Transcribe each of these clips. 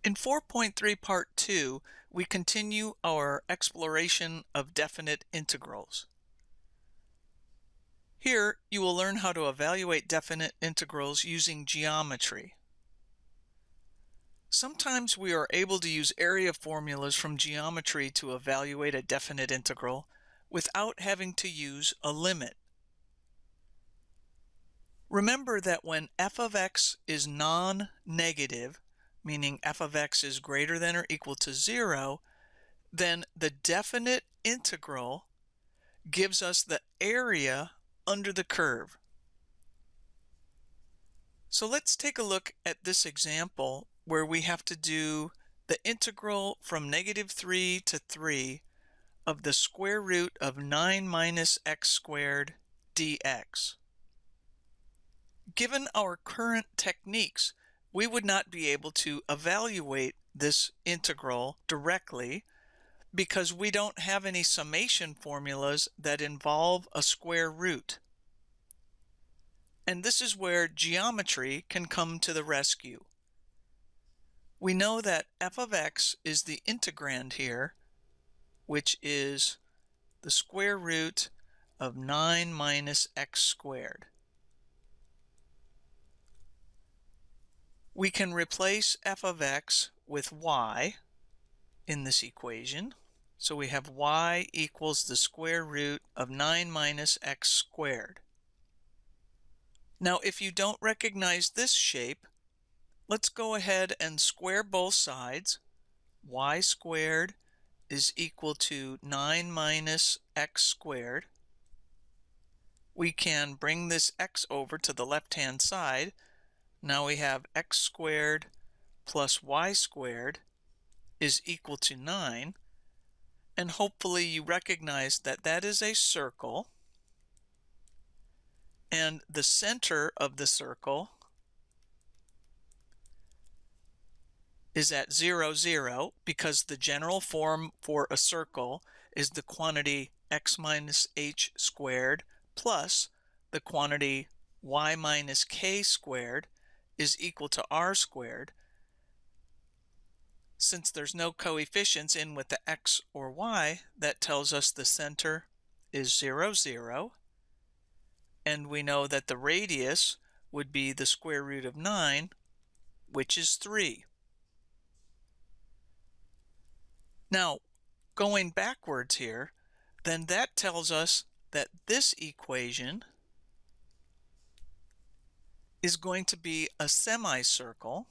In 4.3 Part 2, we continue our exploration of definite integrals. Here, you will learn how to evaluate definite integrals using geometry. Sometimes we are able to use area formulas from geometry to evaluate a definite integral without having to use a limit. Remember that when f of x is non-negative, meaning f of x is greater than or equal to 0, then the definite integral gives us the area under the curve. So let's take a look at this example where we have to do the integral from -3 to 3 of the square root of 9 minus x squared dx. Given our current techniques, we would not be able to evaluate this integral directly because we don't have any summation formulas that involve a square root. And this is where geometry can come to the rescue. We know that f of x is the integrand here, which is the square root of 9 minus x squared. We can replace f of x with y in this equation. So we have y equals the square root of 9 minus x squared. Now, if you don't recognize this shape, let's go ahead and square both sides. Y squared is equal to 9 minus x squared. We can bring this x over to the left-hand side. Now we have x squared plus y squared is equal to 9. And hopefully you recognize that that is a circle. And the center of the circle is at 0, 0, because the general form for a circle is the quantity x minus h squared plus the quantity y minus k squared is equal to r squared. Since there's no coefficients in with the x or y, that tells us the center is 0, 0. And we know that the radius would be the square root of 9, which is 3. Now, going backwards here, then that tells us that this equation is going to be a semicircle.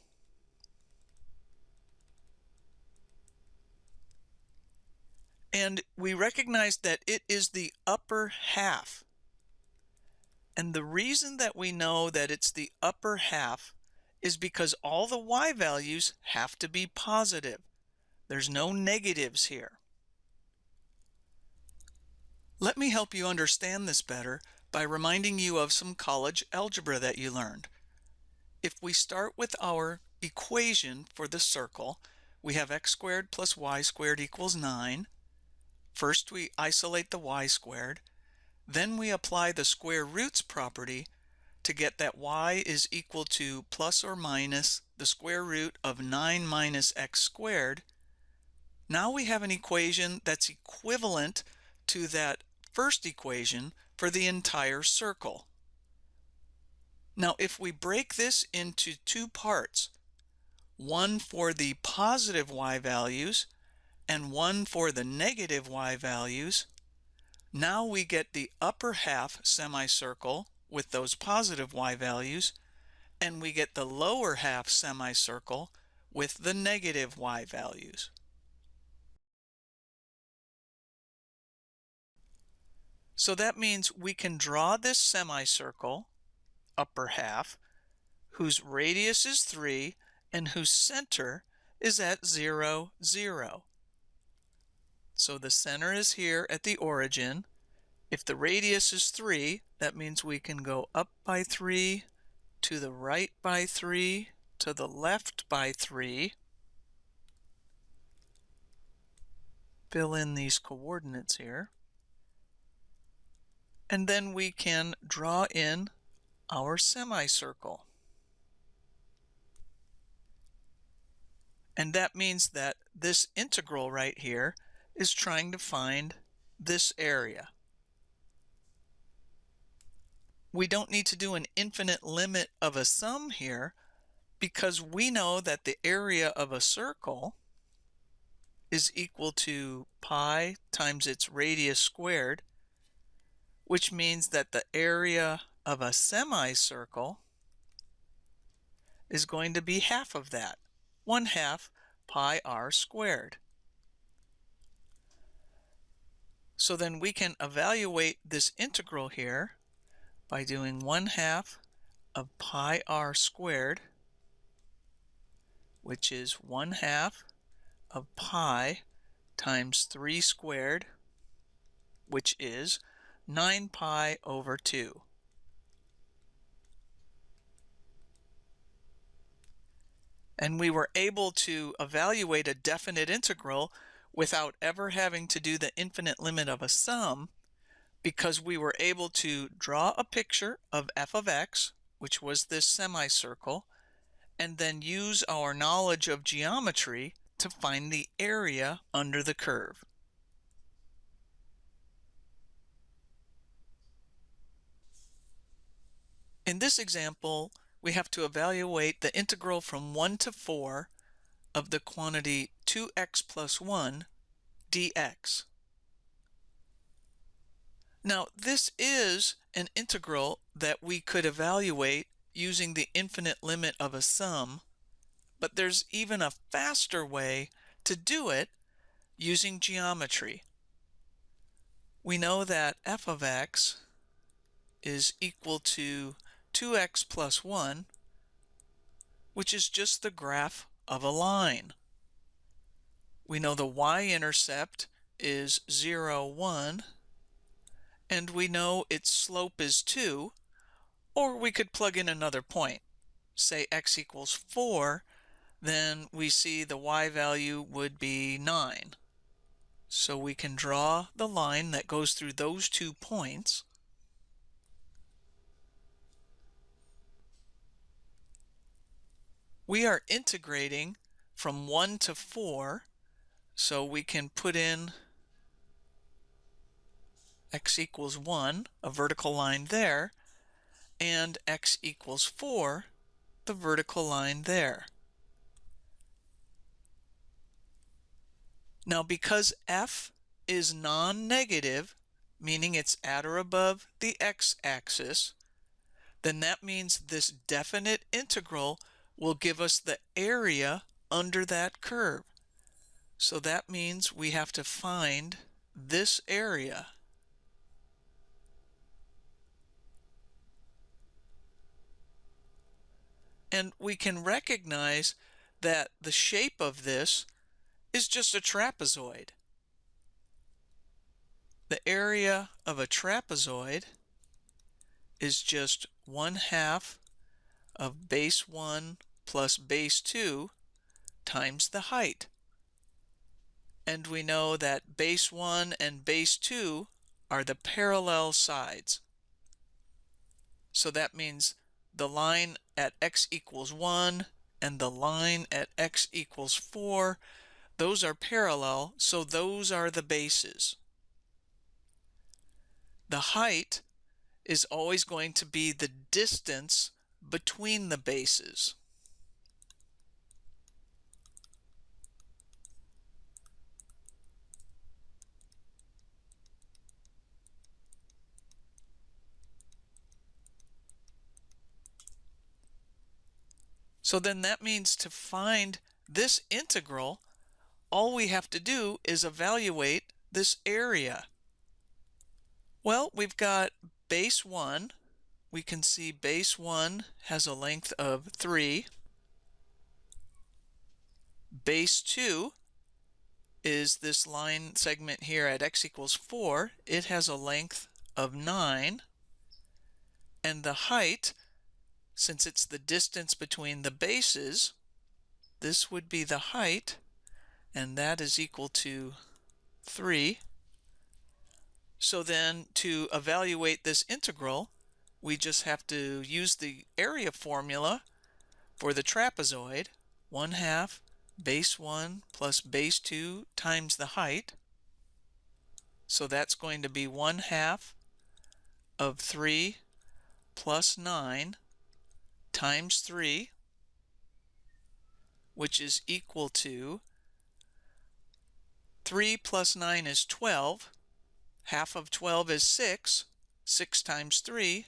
And we recognize that it is the upper half. And the reason that we know that it's the upper half is because all the y values have to be positive. There's no negatives here. Let me help you understand this better by reminding you of some college algebra that you learned. If we start with our equation for the circle, we have x squared plus y squared equals 9. First, we isolate the y squared. Then we apply the square roots property to get that y is equal to plus or minus the square root of 9 minus x squared. Now we have an equation that's equivalent to that first equation for the entire circle. Now, if we break this into two parts, one for the positive y values and one for the negative y values, now we get the upper half semicircle with those positive y values, and we get the lower half semicircle with the negative y values. So that means we can draw this semicircle, upper half, whose radius is 3 and whose center is at 0, 0. So the center is here at the origin. If the radius is 3, that means we can go up by 3, to the right by 3, to the left by 3. Fill in these coordinates here. And then we can draw in our semicircle. And that means that this integral right here is trying to find this area. We don't need to do an infinite limit of a sum here because we know that the area of a circle is equal to pi times its radius squared, which means that the area of a semicircle is going to be half of that, 1/2 pi r squared. So then we can evaluate this integral here by doing 1/2 of pi r squared, which is 1/2 of pi times 3 squared, which is 9 pi over 2. And we were able to evaluate a definite integral without ever having to do the infinite limit of a sum, because we were able to draw a picture of f of x, which was this semicircle, and then use our knowledge of geometry to find the area under the curve. In this example, we have to evaluate the integral from 1 to 4 of the quantity 2x plus 1 dx. Now, this is an integral that we could evaluate using the infinite limit of a sum, but there's even a faster way to do it using geometry. We know that f of x is equal to 2x plus 1, which is just the graph of a line. We know the y-intercept is 0, 1, and we know its slope is 2, or we could plug in another point. Say x equals 4, then we see the y value would be 9. So we can draw the line that goes through those 2 points. We are integrating from 1 to 4, so we can put in x equals 1, a vertical line there, and x equals 4, the vertical line there. Now, because f is non-negative, meaning it's at or above the x-axis, then that means this definite integral will give us the area under that curve. So that means we have to find this area. And we can recognize that the shape of this is just a trapezoid. The area of a trapezoid is just 1/2 of base 1 plus base 2 times the height. And we know that base 1 and base 2 are the parallel sides. So that means the line at x equals 1 and the line at x equals 4, those are parallel, so those are the bases. The height is always going to be the distance between the bases. So then that means to find this integral, all we have to do is evaluate this area. Well, we've got base 1. We can see base 1 has a length of 3. Base 2 is this line segment here at x equals 4. It has a length of 9. And the height, since it's the distance between the bases, this would be the height, and that is equal to 3. So then to evaluate this integral, we just have to use the area formula for the trapezoid, 1/2 base 1 plus base 2 times the height. So that's going to be 1/2 of 3 plus 9 times 3, which is equal to 3 plus 9 is 12. Half of 12 is 6. 6 times 3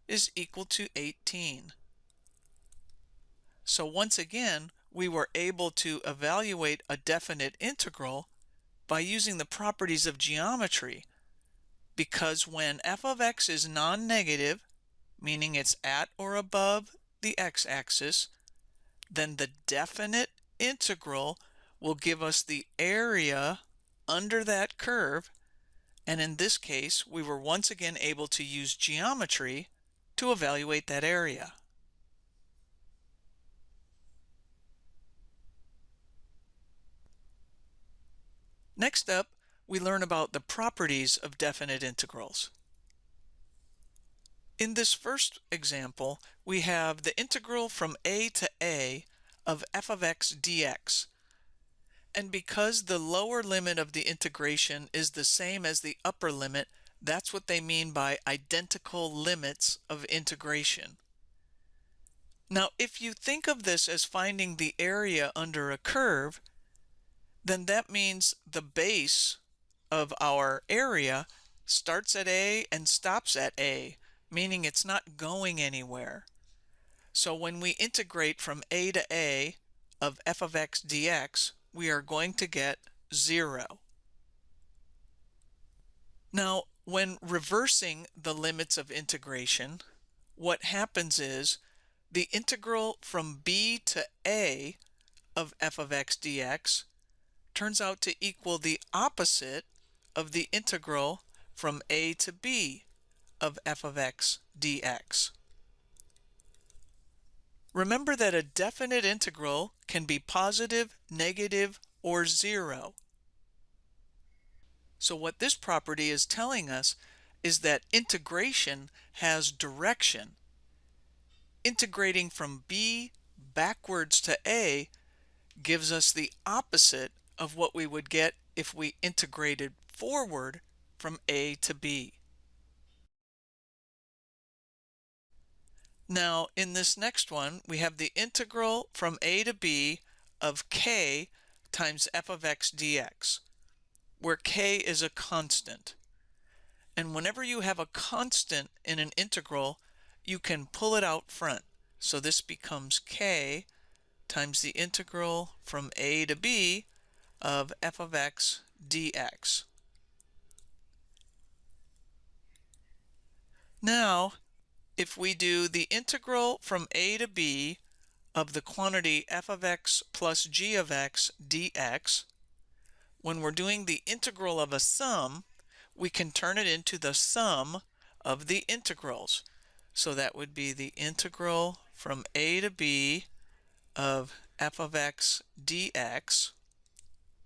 is equal to 18. So once again, we were able to evaluate a definite integral by using the properties of geometry, because when f of x is non-negative, meaning it's at or above the x-axis, then the definite integral will give us the area under that curve, and in this case, we were once again able to use geometry to evaluate that area. Next up, we learn about the properties of definite integrals. In this first example, we have the integral from a to a of f of x dx. And because the lower limit of the integration is the same as the upper limit, that's what they mean by identical limits of integration. Now, if you think of this as finding the area under a curve, then that means the base of our area starts at A and stops at A, meaning it's not going anywhere. So when we integrate from A to A of f of x dx, we are going to get 0. Now, when reversing the limits of integration, what happens is the integral from B to A of f of x dx turns out to equal the opposite of the integral from a to b of f of x dx. Remember that a definite integral can be positive, negative, or 0. So what this property is telling us is that integration has direction. Integrating from b backwards to a gives us the opposite of what we would get if we integrated forward from A to B. Now, in this next one, we have the integral from A to B of k times f of x dx, where k is a constant. And whenever you have a constant in an integral, you can pull it out front. So this becomes k times the integral from A to B of f of x dx. Now, if we do the integral from A to B of the quantity f of x plus g of x dx, when we're doing the integral of a sum, we can turn it into the sum of the integrals. So that would be the integral from A to B of f of x dx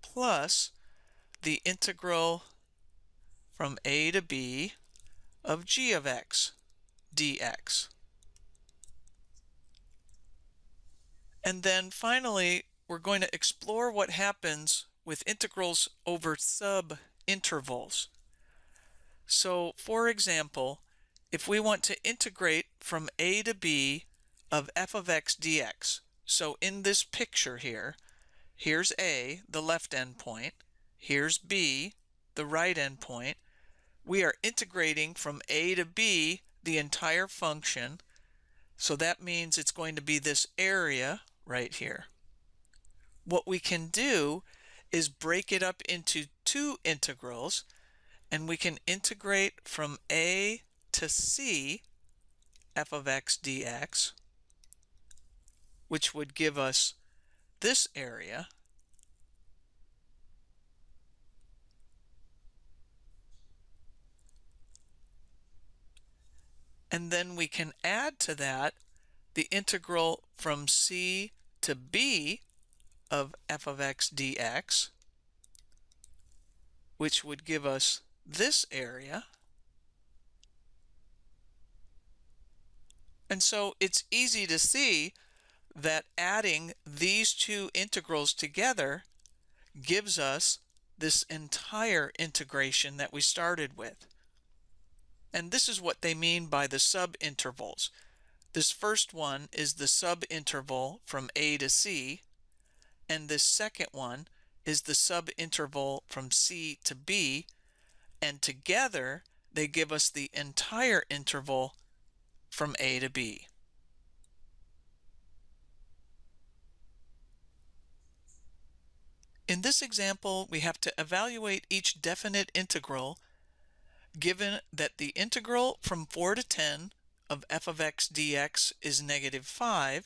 plus the integral from A to B of g of x dx. And then finally, we're going to explore what happens with integrals over subintervals. So, for example, if we want to integrate from a to b of f of x dx, so in this picture here, here's a, the left endpoint, here's b, the right endpoint. We are integrating from a to b the entire function, so that means it's going to be this area right here. What we can do is break it up into two integrals, and we can integrate from a to c f of x dx, which would give us this area. And then we can add to that the integral from c to b of f of x dx, which would give us this area. And so it's easy to see that adding these two integrals together gives us this entire integration that we started with. And this is what they mean by the subintervals. This first one is the subinterval from A to C, and this second one is the subinterval from C to B, and together they give us the entire interval from A to B. In this example, we have to evaluate each definite integral given that the integral from 4 to 10 of f of x dx is -5,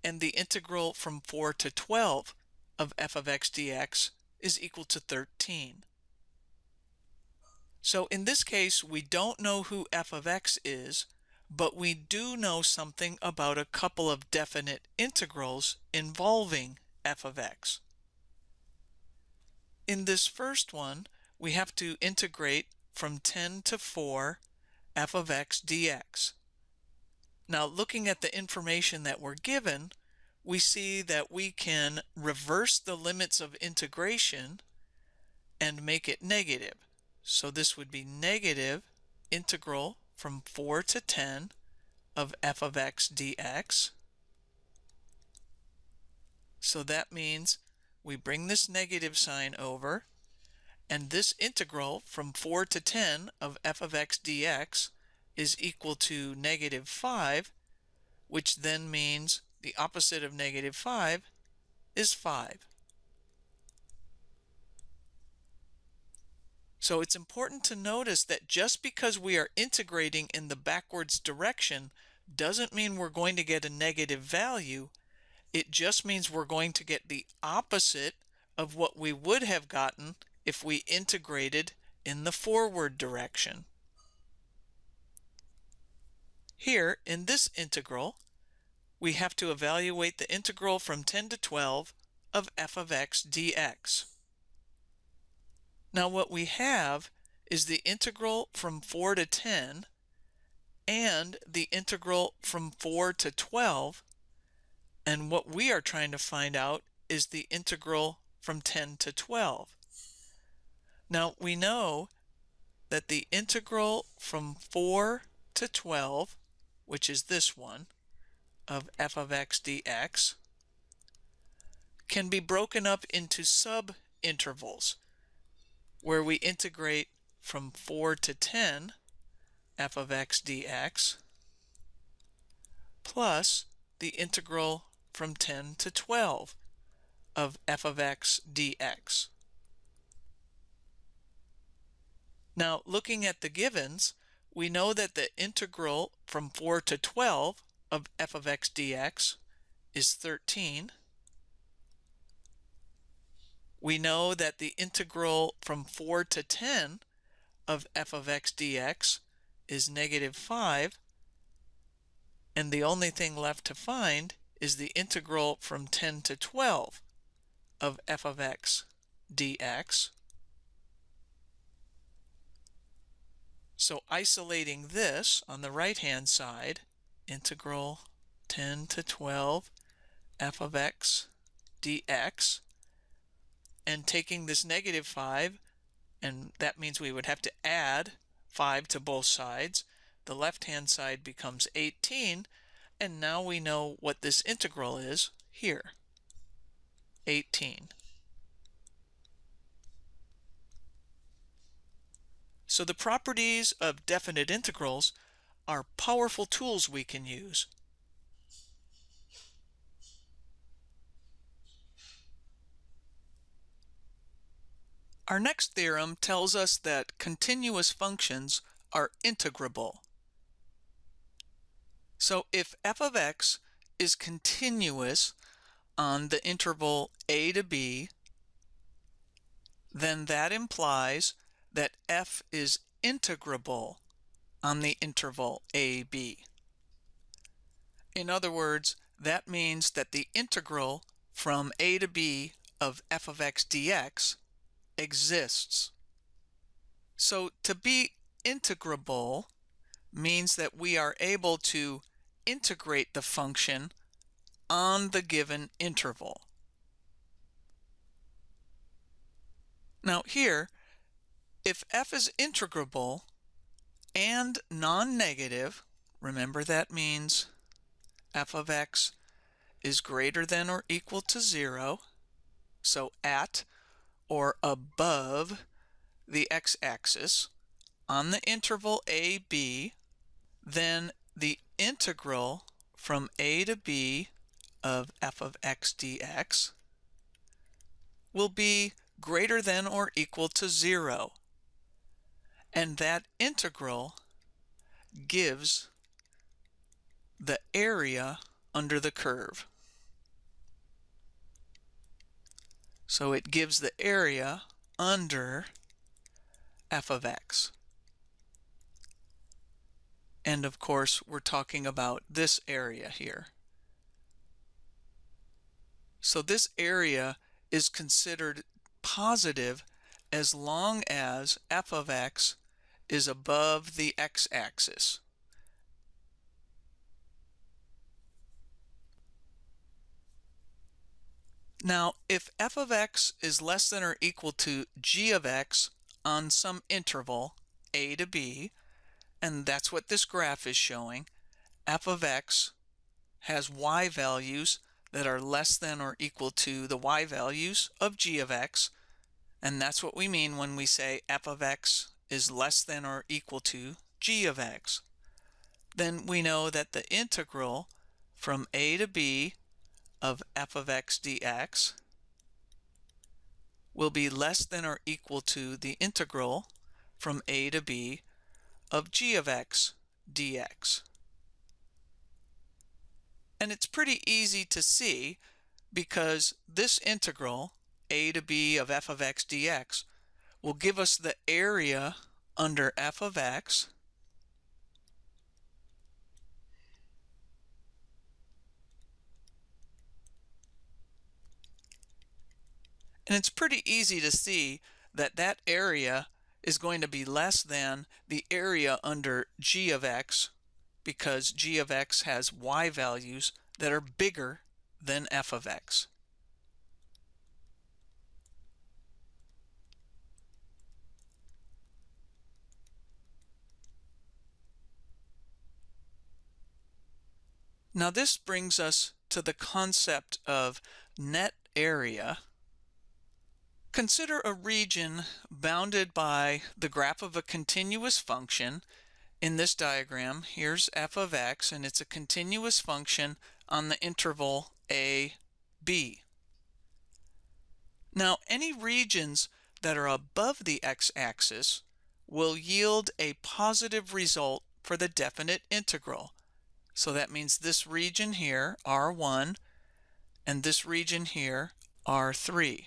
and the integral from 4 to 12 of f of x dx is equal to 13. So in this case, we don't know who f of x is, but we do know something about a couple of definite integrals involving f of x. In this first one, we have to integrate from 10 to 4 f of x dx. Now, looking at the information that we're given, we see that we can reverse the limits of integration and make it negative. So this would be negative integral from 4 to 10 of f of x dx. So that means we bring this negative sign over, and this integral from 4 to 10 of f of x dx is equal to -5, which then means the opposite of -5 is 5. So it's important to notice that just because we are integrating in the backwards direction doesn't mean we're going to get a negative value. It just means we're going to get the opposite of what we would have gotten if we integrated in the forward direction. Here, in this integral, we have to evaluate the integral from 10 to 12 of f of x dx. Now what we have is the integral from 4 to 10 and the integral from 4 to 12, and what we are trying to find out is the integral from 10 to 12. Now we know that the integral from 4 to 12, which is this one, of f of x dx, can be broken up into subintervals, where we integrate from 4 to 10 f of x dx plus the integral from 10 to 12 of f of x dx. Now, looking at the givens, we know that the integral from 4 to 12 of f of x dx is 13. We know that the integral from 4 to 10 of f of x dx is -5, and the only thing left to find is the integral from 10 to 12 of f of x dx. So isolating this on the right-hand side, integral 10 to 12 f of x dx, and taking this -5, and that means we would have to add 5 to both sides. The left-hand side becomes 18, and now we know what this integral is here, 18. So the properties of definite integrals are powerful tools we can use. Our next theorem tells us that continuous functions are integrable. So if f of x is continuous on the interval a to b, then that implies that f is integrable on the interval ab. In other words, that means that the integral from a to b of f of x dx exists. So to be integrable means that we are able to integrate the function on the given interval. Now here, if f is integrable and non-negative, remember that means f of x is greater than or equal to 0, so at or above the x-axis on the interval a, b, then the integral from a to b of f of x dx will be greater than or equal to 0. And that integral gives the area under the curve. So it gives the area under f of x. And of course, we're talking about this area here. So this area is considered positive as long as f of x is above the x-axis. Now, if f of x is less than or equal to g of x on some interval a to b, and that's what this graph is showing, f of x has y values that are less than or equal to the y values of g of x, and that's what we mean when we say f of x is less than or equal to g of x. Then we know that the integral from a to b of f of x dx will be less than or equal to the integral from a to b of g of x dx. And it's pretty easy to see because this integral, a to b of f of x dx, will give us the area under f of x, and it's pretty easy to see that that area is going to be less than the area under g of x because g of x has y values that are bigger than f of x. Now this brings us to the concept of net area. Consider a region bounded by the graph of a continuous function. In this diagram, here's f of x, and it's a continuous function on the interval a, b. Now, any regions that are above the x-axis will yield a positive result for the definite integral. So that means this region here, R1, and this region here, R3.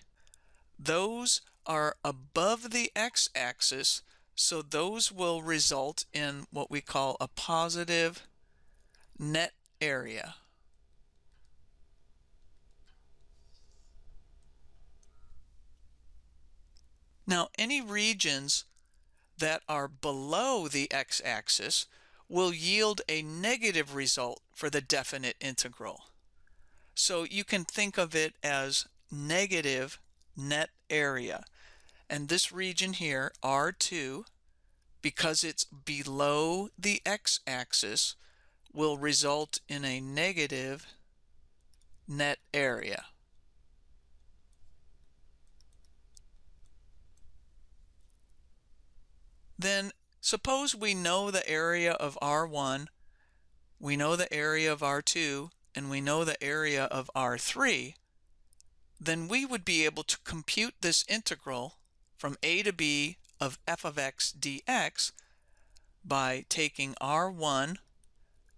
Those are above the x-axis, so those will result in what we call a positive net area. Now, any regions that are below the x-axis will yield a negative result for the definite integral. So you can think of it as negative net area. And this region here, R2, because it's below the x-axis, will result in a negative net area. Then suppose we know the area of R1, we know the area of R2, and we know the area of R3, then we would be able to compute this integral from a to b of f of x dx by taking R1,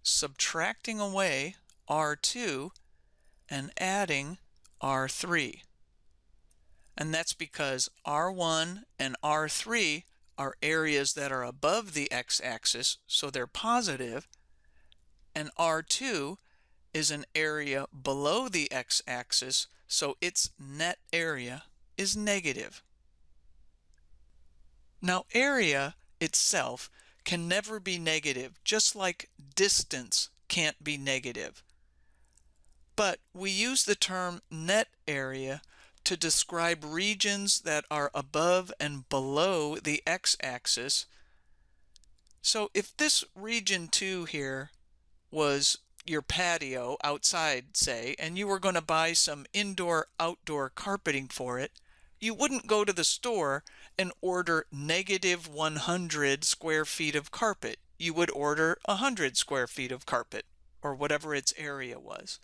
subtracting away R2, and adding R3. And that's because R1 and R3 are areas that are above the x-axis, so they're positive, and R2 is an area below the x-axis, so its net area is negative. Now, area itself can never be negative, just like distance can't be negative. But we use the term net area to describe regions that are above and below the x-axis. So if this region 2 here was your patio outside, say, and you were going to buy some indoor-outdoor carpeting for it, you wouldn't go to the store and order negative 100 square feet of carpet. You would order 100 square feet of carpet, or whatever its area was.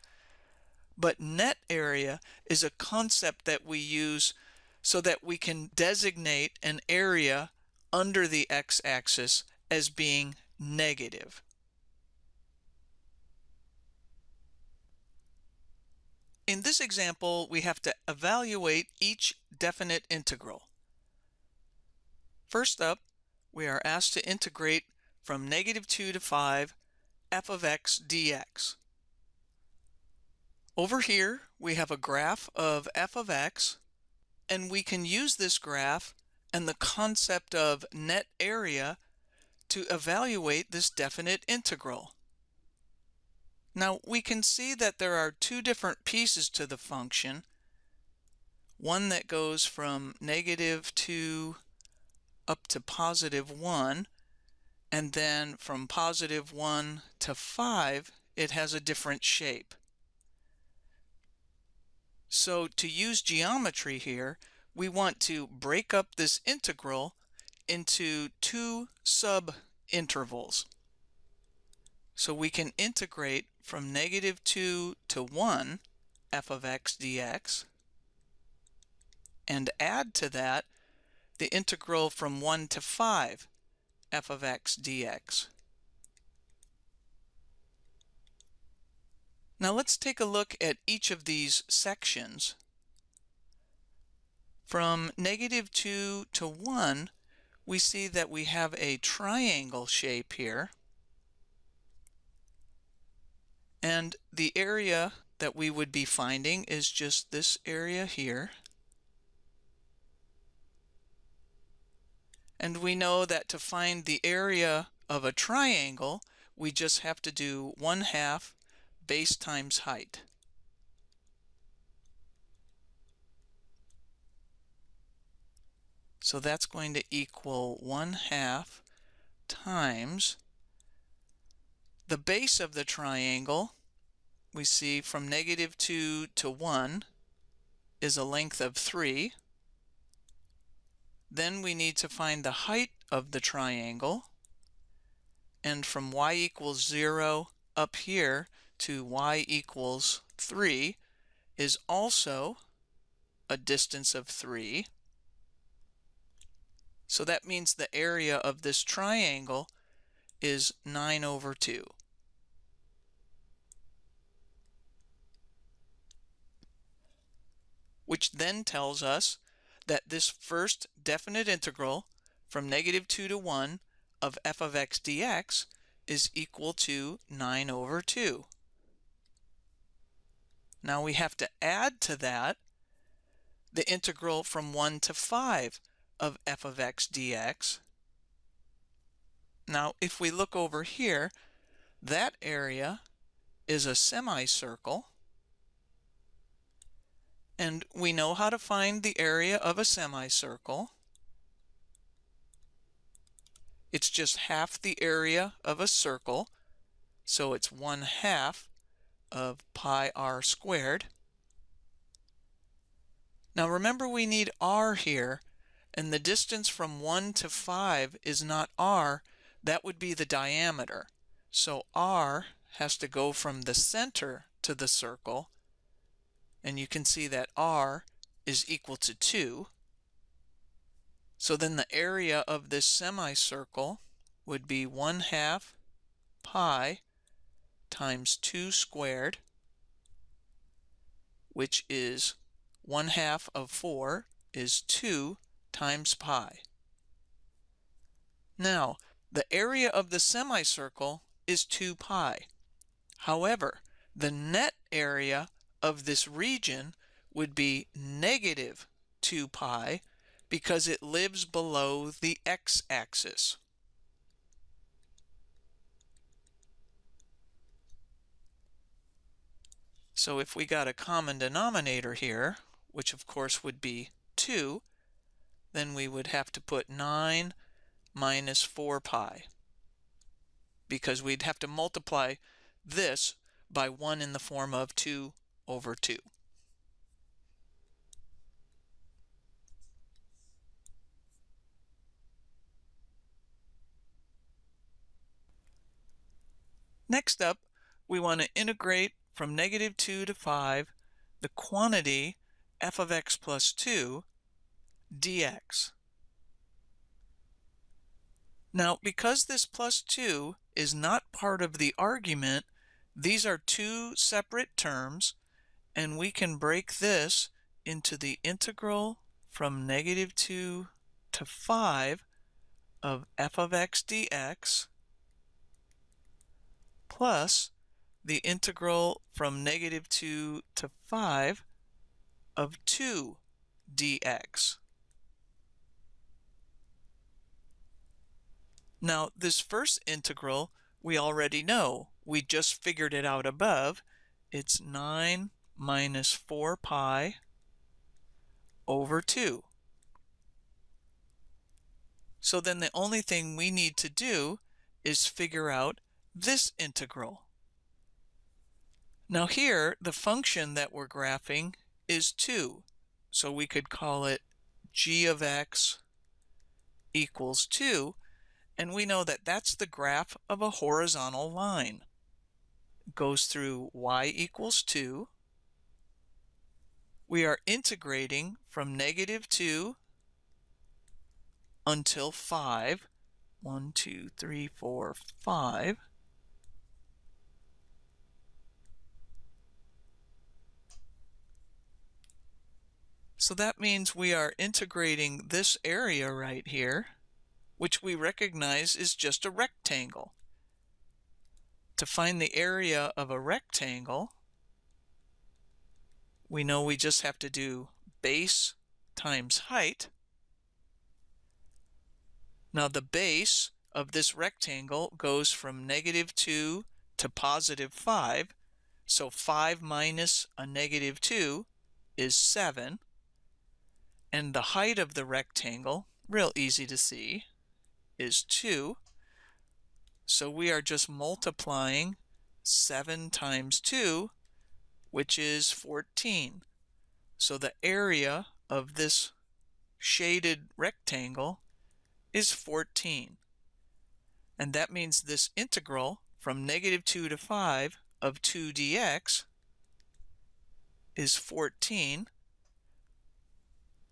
But net area is a concept that we use so that we can designate an area under the x-axis as being negative. In this example, we have to evaluate each definite integral. First up, we are asked to integrate from -2 to 5 f of x dx. Over here, we have a graph of f of x, and we can use this graph and the concept of net area to evaluate this definite integral. Now, we can see that there are two different pieces to the function. One that goes from -2 up to +1, and then from +1 to 5, it has a different shape. So to use geometry here, we want to break up this integral into two sub-intervals. So we can integrate from -2 to 1 f of x dx, and add to that the integral from 1 to 5 f of x dx. Now let's take a look at each of these sections. From -2 to 1, we see that we have a triangle shape here. And the area that we would be finding is just this area here. And we know that to find the area of a triangle, we just have to do 1/2 base times height. So that's going to equal 1/2 times the base of the triangle. We see from -2 to 1 is a length of 3. Then we need to find the height of the triangle. And from y equals 0 up here to y equals 3 is also a distance of 3. So that means the area of this triangle is 9/2. Which then tells us that this first definite integral from -2 to 1 of f of x dx is equal to 9/2. Now we have to add to that the integral from 1 to 5 of f of x dx. Now if we look over here, that area is a semicircle. And we know how to find the area of a semicircle. It's just half the area of a circle, so it's 1/2 of pi r squared. Now remember, we need r here, and the distance from 1 to 5 is not r, that would be the diameter. So r has to go from the center to the circle, and you can see that r is equal to 2. So then the area of this semicircle would be 1/2 pi times 2 squared, which is 1/2 of 4 is 2 times pi. Now, the area of the semicircle is 2 pi. However, the net area of this region would be -2 pi because it lives below the x-axis. So if we got a common denominator here, which of course would be 2, then we would have to put 9 minus 4 pi, because we'd have to multiply this by 1 in the form of 2 over 2. Next up, we want to integrate from -2 to 5 the quantity f of x plus 2 dx. Now, because this plus 2 is not part of the argument, these are two separate terms, and we can break this into the integral from -2 to 5 of f of x dx plus the integral from -2 to 5 of 2 dx. Now, this first integral we already know. We just figured it out above. It's 9 minus 4 pi over 2. So then the only thing we need to do is figure out this integral. Now here, the function that we're graphing is 2. So we could call it g of x equals 2. And we know that that's the graph of a horizontal line. It goes through y equals 2. We are integrating from -2 until 5. 1, 2, 3, 4, 5. So that means we are integrating this area right here, which we recognize is just a rectangle. To find the area of a rectangle, we know we just have to do base times height. Now the base of this rectangle goes from -2 to +5, so 5 minus a -2 is 7. And the height of the rectangle, real easy to see, is 2. So we are just multiplying 7 times 2, which is 14. So the area of this shaded rectangle is 14. And that means this integral from -2 to 5 of 2 dx is 14.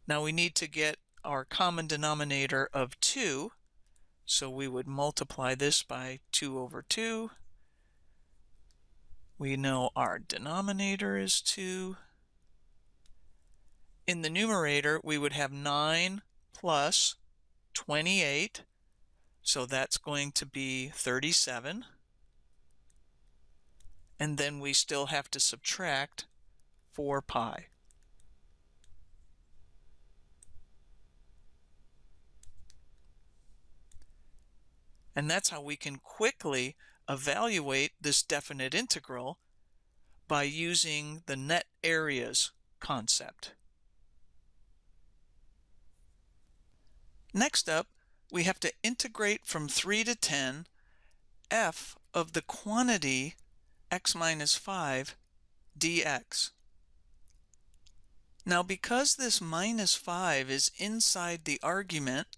Now we need to get our common denominator of 2. So we would multiply this by 2 over 2. We know our denominator is 2. In the numerator, we would have 9 plus 28. So that's going to be 37. And then we still have to subtract 4 pi. And that's how we can quickly evaluate this definite integral by using the net areas concept. Next up, we have to integrate from 3 to 10 f of the quantity x minus 5 dx. Now, because this minus 5 is inside the argument,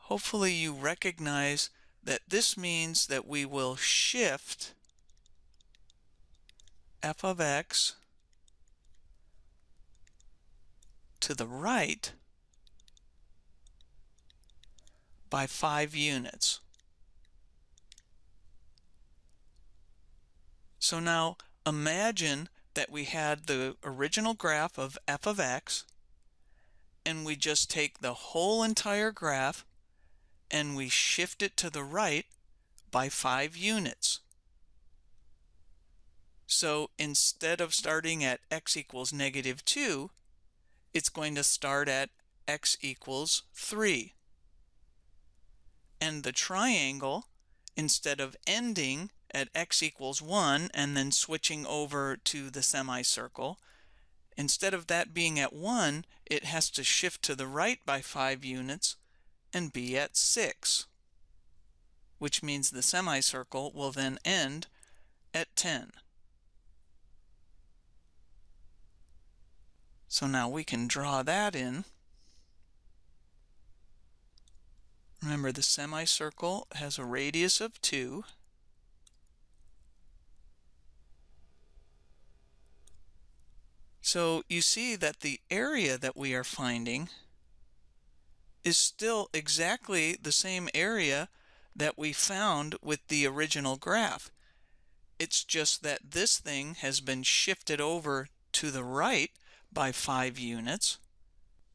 hopefully you recognize that this means that we will shift f of x to the right by 5 units. So now imagine that we had the original graph of f of x, and we just take the whole entire graph and we shift it to the right by 5 units. So instead of starting at x equals -2, it's going to start at x equals 3. And the triangle, instead of ending at x equals 1 and then switching over to the semicircle, instead of that being at 1, it has to shift to the right by 5 units and be at 6, which means the semicircle will then end at 10. So now we can draw that in. Remember, the semicircle has a radius of 2. So you see that the area that we are finding is still exactly the same area that we found with the original graph. It's just that this thing has been shifted over to the right by 5 units.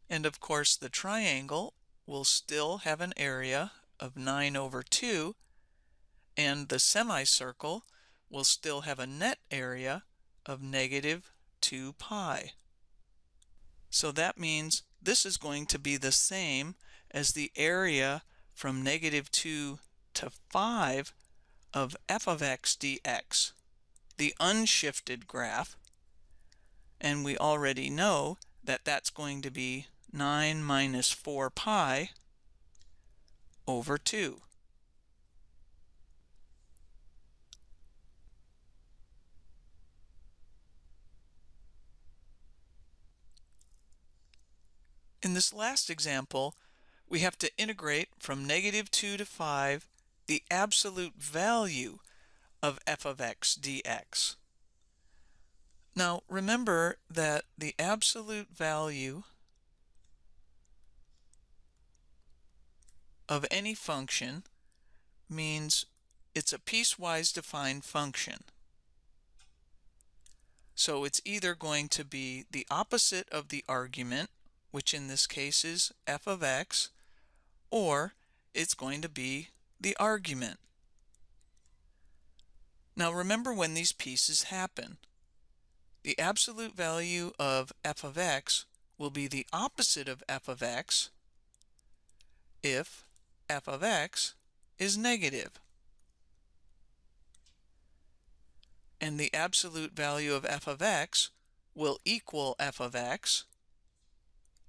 And of course, the triangle will still have an area of 9 over 2, and the semicircle will still have a net area of negative 2 pi. So that means this is going to be the same as the area from negative 2 to 5 of f of x dx, the unshifted graph, and we already know that that's going to be 9 minus 4 pi over 2. In this last example, we have to integrate from negative 2 to 5 the absolute value of f of x dx. Now remember that the absolute value of any function means it's a piecewise defined function. So it's either going to be the opposite of the argument, which in this case is f of x, or it's going to be the argument. Now remember when these pieces happen. The absolute value of f of x will be the opposite of f of x if f of x is negative. And the absolute value of f of x will equal f of x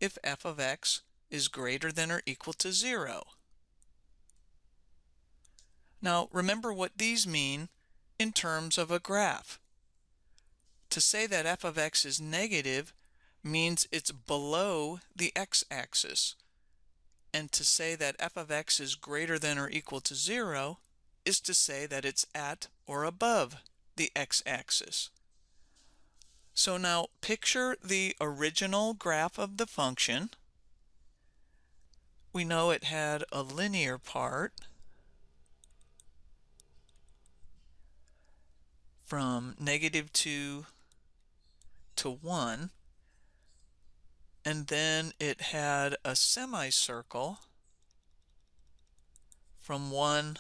if f of x is greater than or equal to 0. Now remember what these mean in terms of a graph. To say that f of x is negative means it's below the x-axis. And to say that f of x is greater than or equal to 0 is to say that it's at or above the x-axis. So now picture the original graph of the function. We know it had a linear part from negative 2 to 1, and then it had a semicircle from 1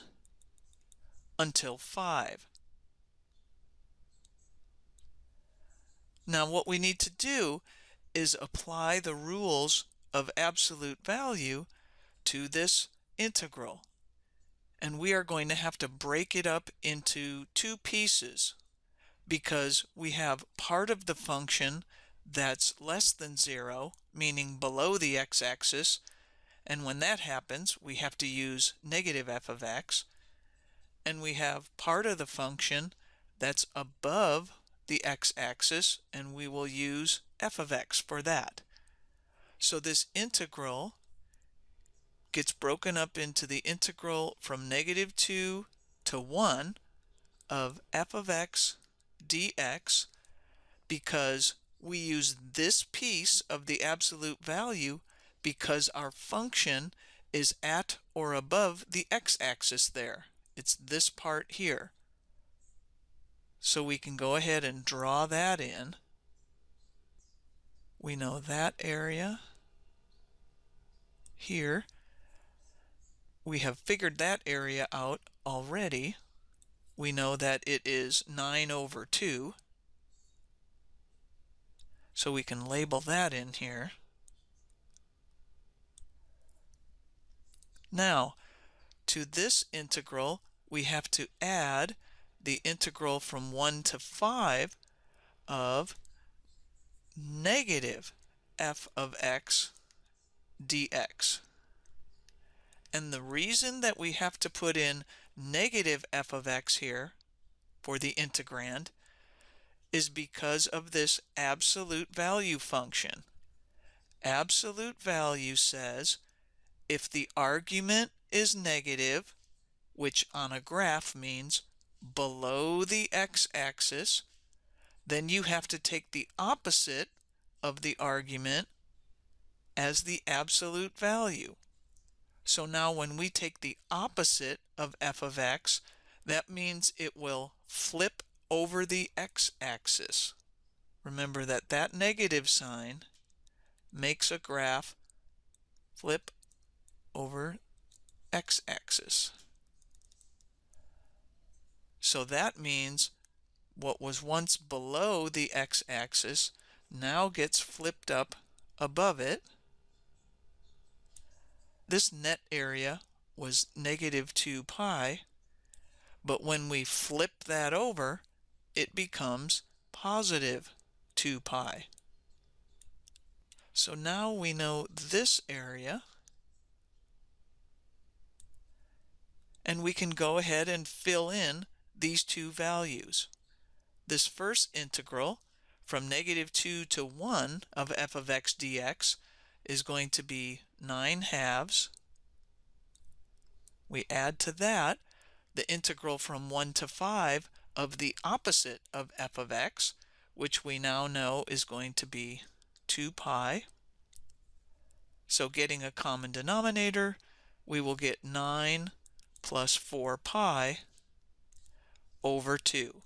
until 5. Now what we need to do is apply the rules of absolute value to this integral. And we are going to have to break it up into two pieces because we have part of the function that's less than 0, meaning below the x-axis, and when that happens we have to use negative f of x, and we have part of the function that's above the x-axis, and we will use f of x for that. So this integral gets broken up into the integral from negative 2 to 1 of f of x dx, because we use this piece of the absolute value because our function is at or above the x-axis there. It's this part here. So we can go ahead and draw that in. We know that area here. We have figured that area out already. We know that it is 9 over 2. So we can label that in here. Now, to this integral, we have to add the integral from 1 to 5 of negative f of x dx. And the reason that we have to put in negative f of x here for the integrand is because of this absolute value function. Absolute value says if the argument is negative, which on a graph means below the x-axis, then you have to take the opposite of the argument as the absolute value. So now when we take the opposite of f of x, that means it will flip over the x-axis. Remember that that negative sign makes a graph flip over x-axis. So that means what was once below the x-axis now gets flipped up above it. This net area was negative 2 pi, but when we flip that over, it becomes positive 2 pi. So now we know this area, and we can go ahead and fill in these two values. This first integral from negative 2 to 1 of f of x dx is going to be 9 halves. We add to that the integral from 1 to 5 of the opposite of f of x, which we now know is going to be 2 pi. So getting a common denominator, we will get 9 plus 4 pi over 2.